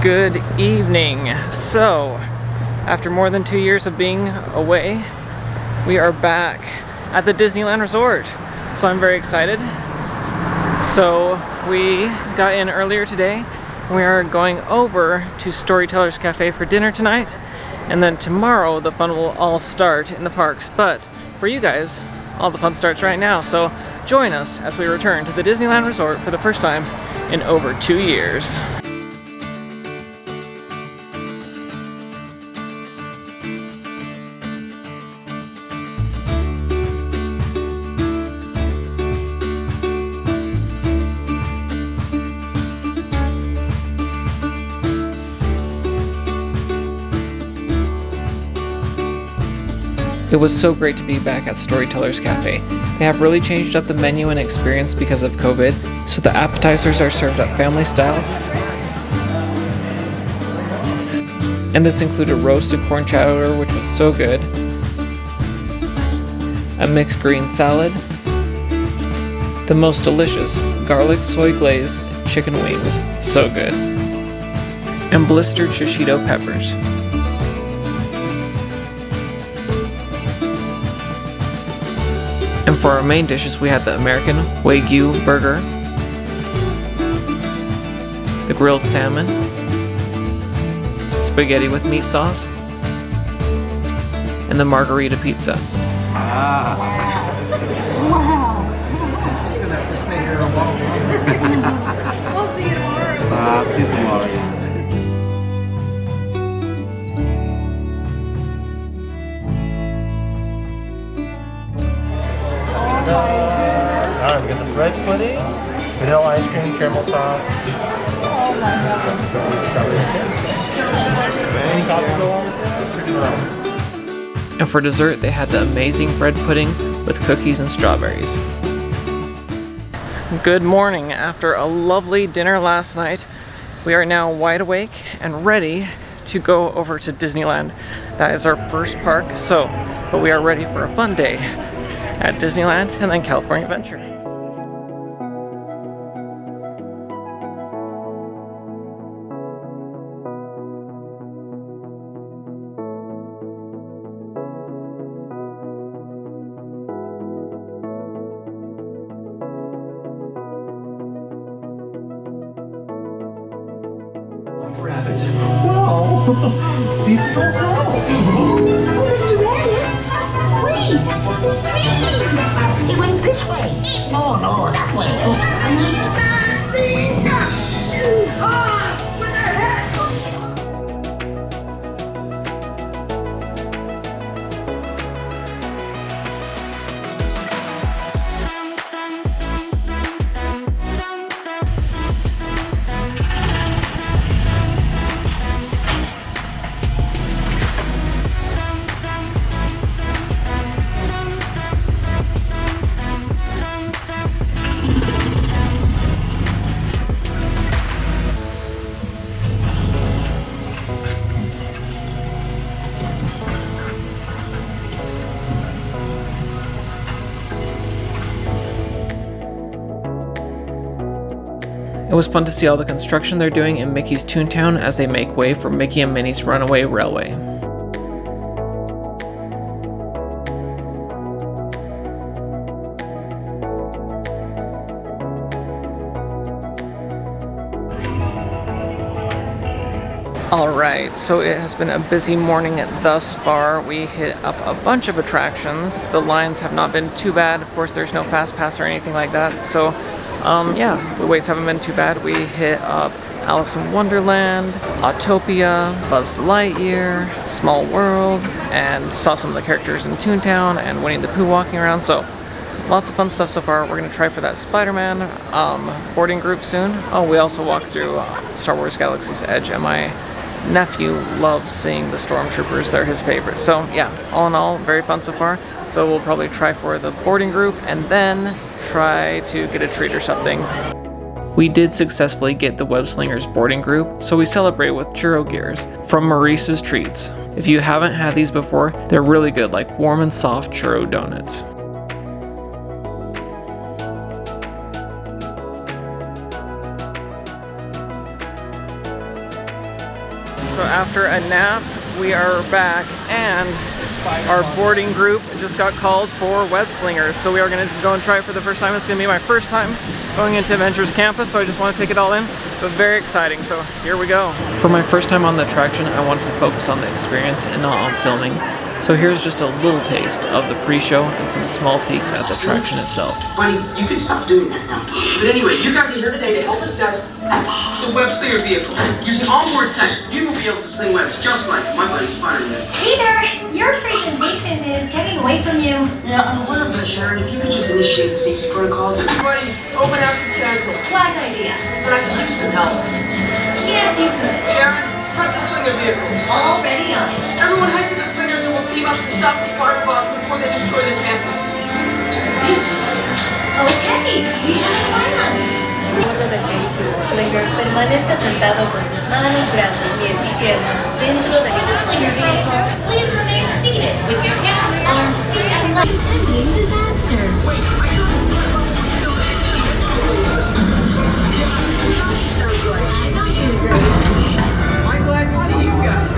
Good evening. So, after more than 2 years of being away, we are back at the Disneyland Resort. So I'm very excited. So we got in earlier today. We are going over to Storytellers Cafe for dinner tonight. And then tomorrow the fun will all start in the parks. But for you guys, all the fun starts right now. So join us as we return to the Disneyland Resort for the first time in over 2 years. It was so great to be back at Storytellers Cafe. They have really changed up the menu and experience because of COVID, so the appetizers are served up family style. And this included roasted corn chowder, which was so good, a mixed green salad, the most delicious garlic soy glaze chicken wings, so good, and blistered shishito peppers. And for our main dishes, we had the American Wagyu burger, the grilled salmon, spaghetti with meat sauce, and the margarita pizza. Wow. She's gonna have to stay here alone. We'll see you tomorrow. We got the bread pudding, vanilla ice cream, caramel sauce. Oh my god. And for dessert, they had the amazing bread pudding with cookies and strawberries. Good morning. After a lovely dinner last night, we are now wide awake and ready to go over to Disneyland. That is our first park, but we are ready for a fun day at Disneyland and then California Adventure. Rabbit. Wow. See for yourself. Oh, Mr. Rabbit. Wait. Please. It went this way. No, that way. With her head. It was fun to see all the construction they're doing in Mickey's Toontown as they make way for Mickey and Minnie's Runaway Railway. Alright, so it has been a busy morning thus far. We hit up a bunch of attractions. The lines have not been too bad. Of course, there's no fast pass or anything like that, so yeah, the waits haven't been too bad. We hit up Alice in Wonderland, Autopia, Buzz Lightyear, Small World, and saw some of the characters in Toontown and Winnie the Pooh walking around, so lots of fun stuff so far. We're going to try for that Spider-Man boarding group soon. Oh, we also walked through Star Wars Galaxy's Edge, and my nephew loves seeing the Stormtroopers. They're his favorite. So yeah, all in all, very fun so far. So we'll probably try for the boarding group and then try to get a treat or something. We did successfully get the Web Slingers boarding group, so we celebrate with churro gears from Maurice's Treats. If you haven't had these before, they're really good, like warm and soft churro donuts. so after a nap, we are back, and our boarding group just got called for Web Slingers. So we are going to go and try it for the first time. It's going to be my first time going into Avengers Campus, so I just want to take it all in. But very exciting, so here we go. For my first time on the attraction, I wanted to focus on the experience and not on filming. So here's just a little taste of the pre-show and some small peeks at the attraction itself. Buddy, you can stop doing that now. But anyway, you guys are here today to help us test the Web Slinger vehicle. Using onboard tech, you will be able to sling webs just like my buddy Spider-Man. Peter, your presentation is getting away from you. Yeah, I'm aware of that, Sharon. If you could just initiate the safety protocols. Everybody, open house is canceled. Wise idea. But I could use some help. Yes, you could. Sharon, prep the Slinger vehicle. Already on it. Everyone head to the Slingers and we'll team up to stop the Spider Boss before they destroy the campus. It's easy. Okay, we have a plan. Bordo del vehículo Slinger permanezca sentado con sus manos, brazos, pies y piernas dentro de For the Slinger vehicle, please remain seated with your hands, arms, feet, and legs. Impending disaster. I'm glad to see you guys.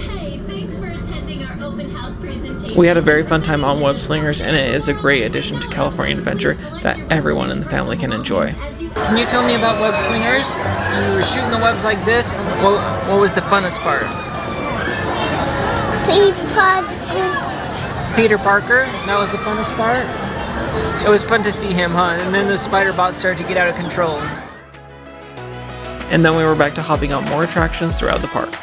Hey, thanks for attending our open house presentation. We had a very fun time on Web Slingers, and it is a great addition to California Adventure that everyone in the family can enjoy. Can you tell me about Web Slingers? You were shooting the webs like this. What was the funnest part? Peter Parker, that was the funnest part? It was fun to see him, huh? And then the spider bots started to get out of control. And then we were back to hopping on more attractions throughout the park.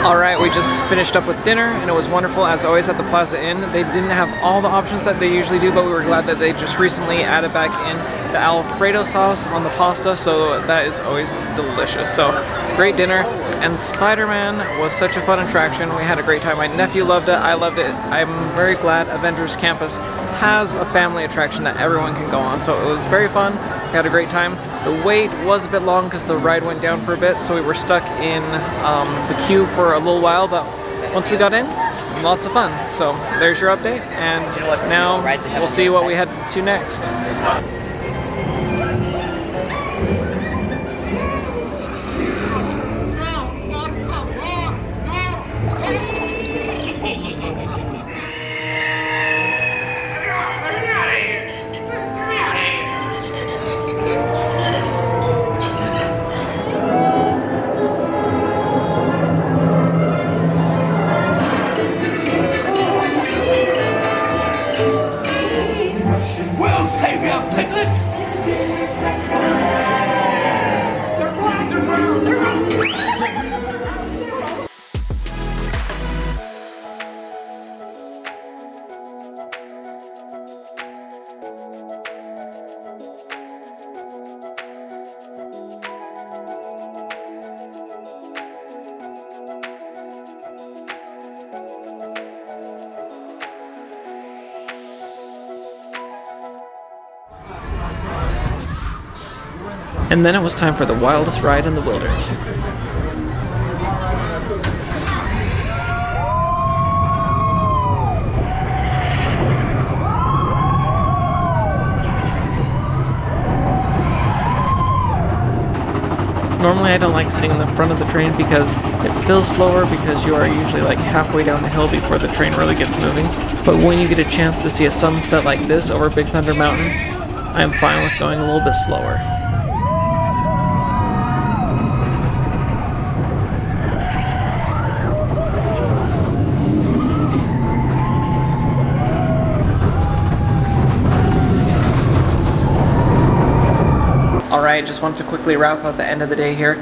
Alright, we just finished up with dinner, and it was wonderful as always at the Plaza Inn. They didn't have all the options that they usually do, but we were glad that they just recently added back in the Alfredo sauce on the pasta, so that is always delicious. So, great dinner, and Spider-Man was such a fun attraction. We had a great time. My nephew loved it, I loved it. I'm very glad Avengers Campus has a family attraction that everyone can go on, so it was very fun. We had a great time. The wait was a bit long because the ride went down for a bit, so we were stuck in the queue for a little while, but once we got in, lots of fun. So there's your update, and now we'll see what we head to next. And then it was time for the wildest ride in the wilderness. Normally I don't like sitting in the front of the train because it feels slower because you are usually like halfway down the hill before the train really gets moving. But when you get a chance to see a sunset like this over Big Thunder Mountain, I'm fine with going a little bit slower. Alright, just wanted to quickly wrap up the end of the day here.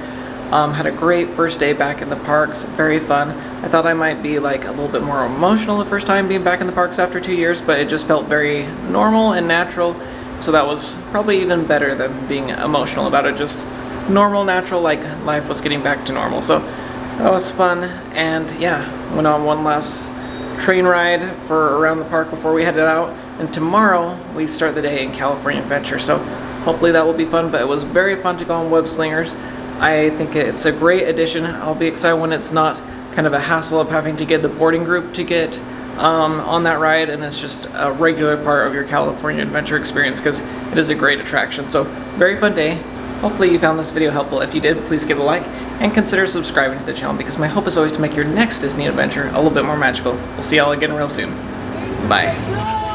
Had a great first day back in the parks, very fun. I thought I might be like a little bit more emotional the first time being back in the parks after 2 years, but it just felt very normal and natural, so that was probably even better than being emotional about it. Just normal, natural, like life was getting back to normal. So that was fun, and yeah, went on one last train ride for around the park before we headed out, and tomorrow we start the day in California Adventure, so hopefully that will be fun. But it was very fun to go on Web Slingers. I think it's a great addition. I'll be excited when it's not kind of a hassle of having to get the boarding group to get on that ride, and it's just a regular part of your California Adventure experience, because it is a great attraction. So very fun day. Hopefully you found this video helpful. If you did, please give it a like and consider subscribing to the channel, because my hope is always to make your next Disney adventure a little bit more magical. We'll see y'all again real soon. Bye.